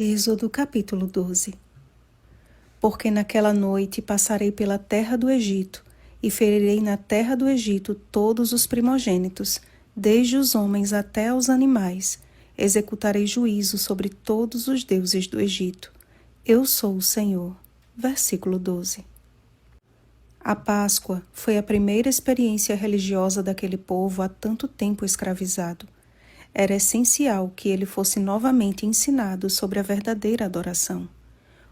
Êxodo capítulo 12. Porque naquela noite passarei pela terra do Egito, e ferirei na terra do Egito todos os primogênitos, desde os homens até os animais. Executarei juízo sobre todos os deuses do Egito. Eu sou o Senhor. Versículo 12. A Páscoa foi a primeira experiência religiosa daquele povo há tanto tempo escravizado. Era essencial que ele fosse novamente ensinado sobre a verdadeira adoração.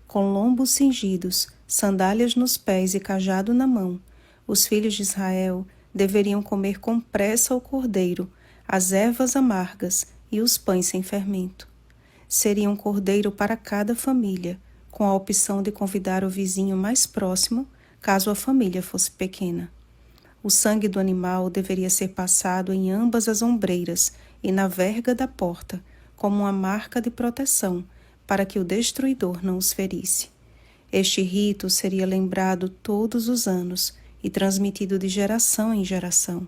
Com lombos cingidos, sandálias nos pés e cajado na mão, os filhos de Israel deveriam comer com pressa o cordeiro, as ervas amargas e os pães sem fermento. Seria um cordeiro para cada família, com a opção de convidar o vizinho mais próximo, caso a família fosse pequena. O sangue do animal deveria ser passado em ambas as ombreiras e na verga da porta, como uma marca de proteção, para que o destruidor não os ferisse. Este rito seria lembrado todos os anos e transmitido de geração em geração.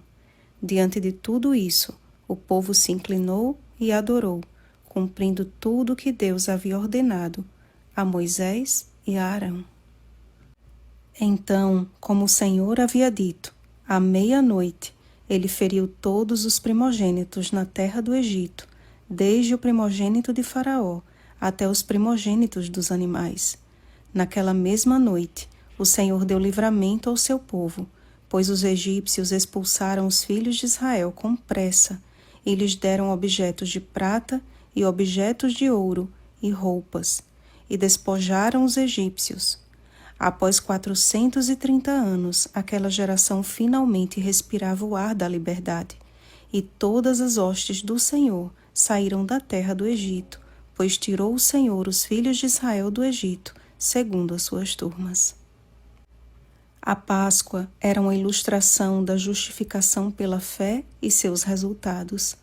Diante de tudo isso, o povo se inclinou e adorou, cumprindo tudo o que Deus havia ordenado a Moisés e a Arão. Então, como o Senhor havia dito, à meia-noite, ele feriu todos os primogênitos na terra do Egito, desde o primogênito de Faraó até os primogênitos dos animais. Naquela mesma noite, o Senhor deu livramento ao seu povo, pois os egípcios expulsaram os filhos de Israel com pressa e lhes deram objetos de prata e objetos de ouro e roupas, e despojaram os egípcios. Após 430 anos, aquela geração finalmente respirava o ar da liberdade, e todas as hostes do Senhor saíram da terra do Egito, pois tirou o Senhor os filhos de Israel do Egito, segundo as suas turmas. A Páscoa era uma ilustração da justificação pela fé e seus resultados.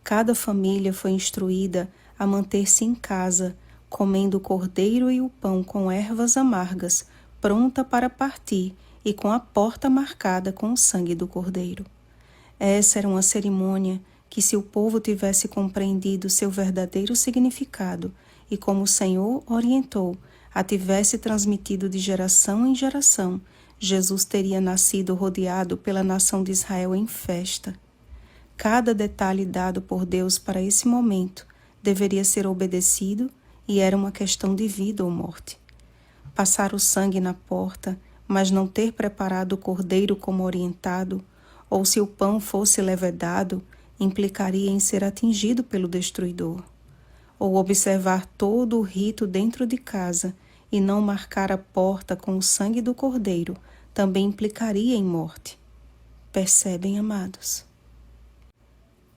Cada família foi instruída a manter-se em casa, comendo o cordeiro e o pão com ervas amargas, pronta para partir e com a porta marcada com o sangue do cordeiro. Essa era uma cerimônia que, se o povo tivesse compreendido seu verdadeiro significado e como o Senhor orientou, a tivesse transmitido de geração em geração, Jesus teria nascido rodeado pela nação de Israel em festa. Cada detalhe dado por Deus para esse momento deveria ser obedecido e era uma questão de vida ou morte. Passar o sangue na porta, mas não ter preparado o cordeiro como orientado, ou se o pão fosse levedado, implicaria em ser atingido pelo destruidor. Ou observar todo o rito dentro de casa e não marcar a porta com o sangue do cordeiro, também implicaria em morte. Percebem, amados?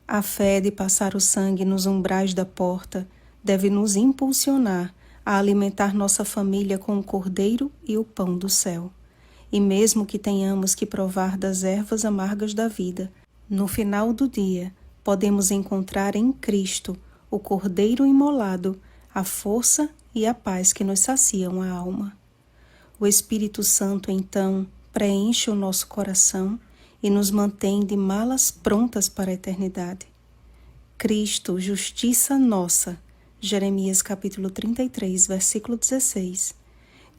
A fé de passar o sangue nos umbrais da porta deve nos impulsionar a alimentar nossa família com o cordeiro e o pão do céu. E mesmo que tenhamos que provar das ervas amargas da vida, no final do dia, podemos encontrar em Cristo, o cordeiro imolado, a força e a paz que nos saciam a alma. O Espírito Santo, então, preenche o nosso coração e nos mantém de malas prontas para a eternidade. Cristo, justiça nossa. Jeremias capítulo 33, versículo 16.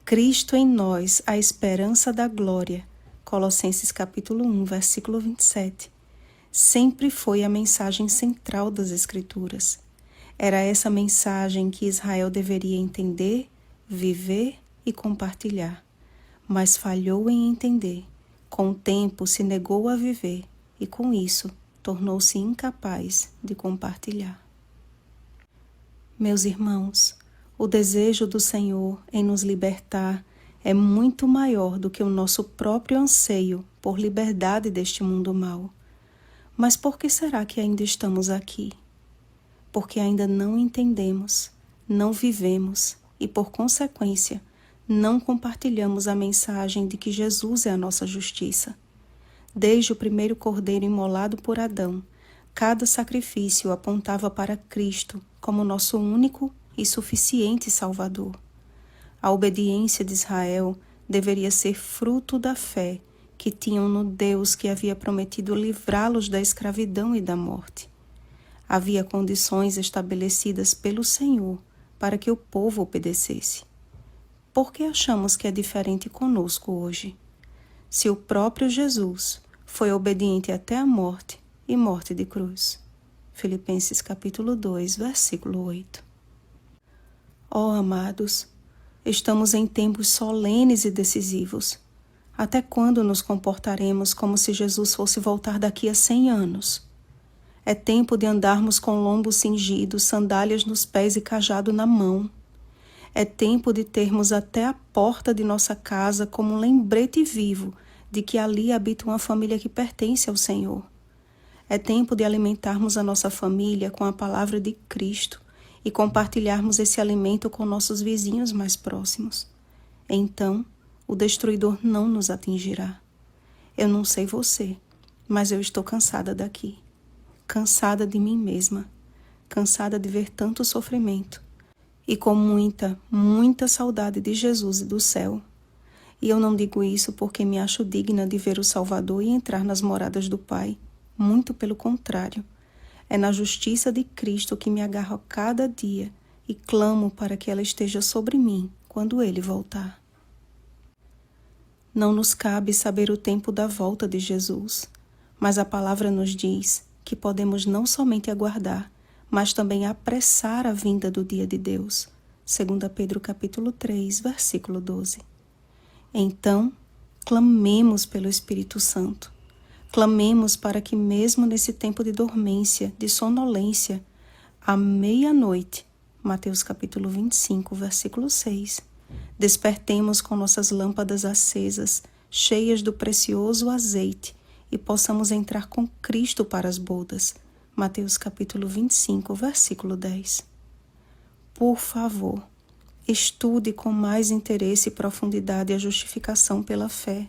Cristo em nós, a esperança da glória. Colossenses capítulo 1, versículo 27. Sempre foi a mensagem central das Escrituras. Era essa mensagem que Israel deveria entender, viver e compartilhar. Mas falhou em entender. Com o tempo se negou a viver e com isso tornou-se incapaz de compartilhar. Meus irmãos, o desejo do Senhor em nos libertar é muito maior do que o nosso próprio anseio por liberdade deste mundo mau. Mas por que será que ainda estamos aqui? Porque ainda não entendemos, não vivemos e, por consequência, não compartilhamos a mensagem de que Jesus é a nossa justiça. Desde o primeiro cordeiro imolado por Adão, cada sacrifício apontava para Cristo como nosso único e suficiente Salvador. A obediência de Israel deveria ser fruto da fé que tinham no Deus que havia prometido livrá-los da escravidão e da morte. Havia condições estabelecidas pelo Senhor para que o povo obedecesse. Por que achamos que é diferente conosco hoje? Se o próprio Jesus foi obediente até a morte e morte de cruz. Filipenses capítulo 2, versículo 8. Ó amados, estamos em tempos solenes e decisivos. Até quando nos comportaremos como se Jesus fosse voltar daqui a 100 anos? É tempo de andarmos com lombo cingido, sandálias nos pés e cajado na mão. É tempo de termos até a porta de nossa casa como um lembrete vivo de que ali habita uma família que pertence ao Senhor. É tempo de alimentarmos a nossa família com a palavra de Cristo e compartilharmos esse alimento com nossos vizinhos mais próximos. Então, o destruidor não nos atingirá. Eu não sei você, mas eu estou cansada daqui. Cansada de mim mesma. Cansada de ver tanto sofrimento. E com muita, muita saudade de Jesus e do céu. E eu não digo isso porque me acho digna de ver o Salvador e entrar nas moradas do Pai. Muito pelo contrário. É na justiça de Cristo que me agarro a cada dia e clamo para que ela esteja sobre mim quando Ele voltar. Não nos cabe saber o tempo da volta de Jesus, mas a palavra nos diz que podemos não somente aguardar, mas também apressar a vinda do dia de Deus. 2 Pedro capítulo 3, versículo 12. Então, clamemos pelo Espírito Santo. Clamemos para que mesmo nesse tempo de dormência, de sonolência, à meia-noite, Mateus capítulo 25, versículo 6, despertemos com nossas lâmpadas acesas, cheias do precioso azeite, e possamos entrar com Cristo para as bodas. Mateus capítulo 25, versículo 10. Por favor, estude com mais interesse e profundidade a justificação pela fé,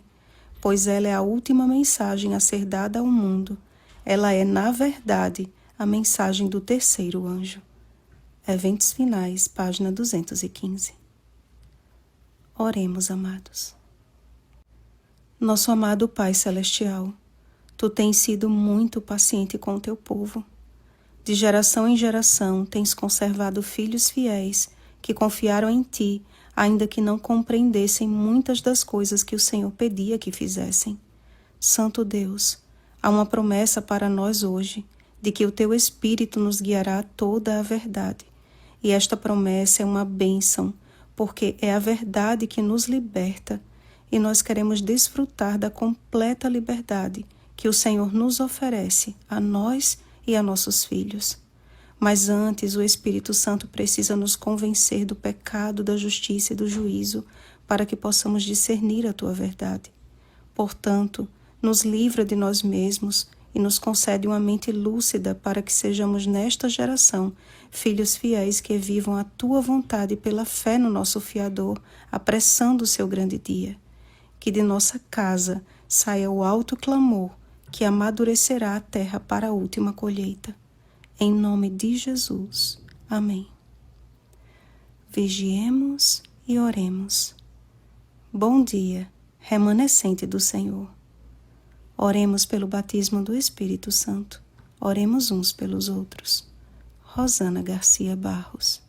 pois ela é a última mensagem a ser dada ao mundo. Ela é, na verdade, a mensagem do terceiro anjo. Eventos Finais, página 215. Oremos, amados. Nosso amado Pai Celestial, Tu tens sido muito paciente com o Teu povo. De geração em geração tens conservado filhos fiéis que confiaram em Ti, ainda que não compreendessem muitas das coisas que o Senhor pedia que fizessem. Santo Deus, há uma promessa para nós hoje, de que o Teu Espírito nos guiará a toda a verdade. E esta promessa é uma bênção, porque é a verdade que nos liberta, e nós queremos desfrutar da completa liberdade que o Senhor nos oferece a nós e a nossos filhos. Mas antes, o Espírito Santo precisa nos convencer do pecado, da justiça e do juízo, para que possamos discernir a Tua verdade. Portanto, nos livra de nós mesmos e nos concede uma mente lúcida para que sejamos nesta geração filhos fiéis que vivam a Tua vontade pela fé no nosso Fiador, apressando o Seu grande dia. Que de nossa casa saia o alto clamor que amadurecerá a terra para a última colheita. Em nome de Jesus. Amém. Vigiemos e oremos. Bom dia, remanescente do Senhor. Oremos pelo batismo do Espírito Santo. Oremos uns pelos outros. Rosana Garcia Barros.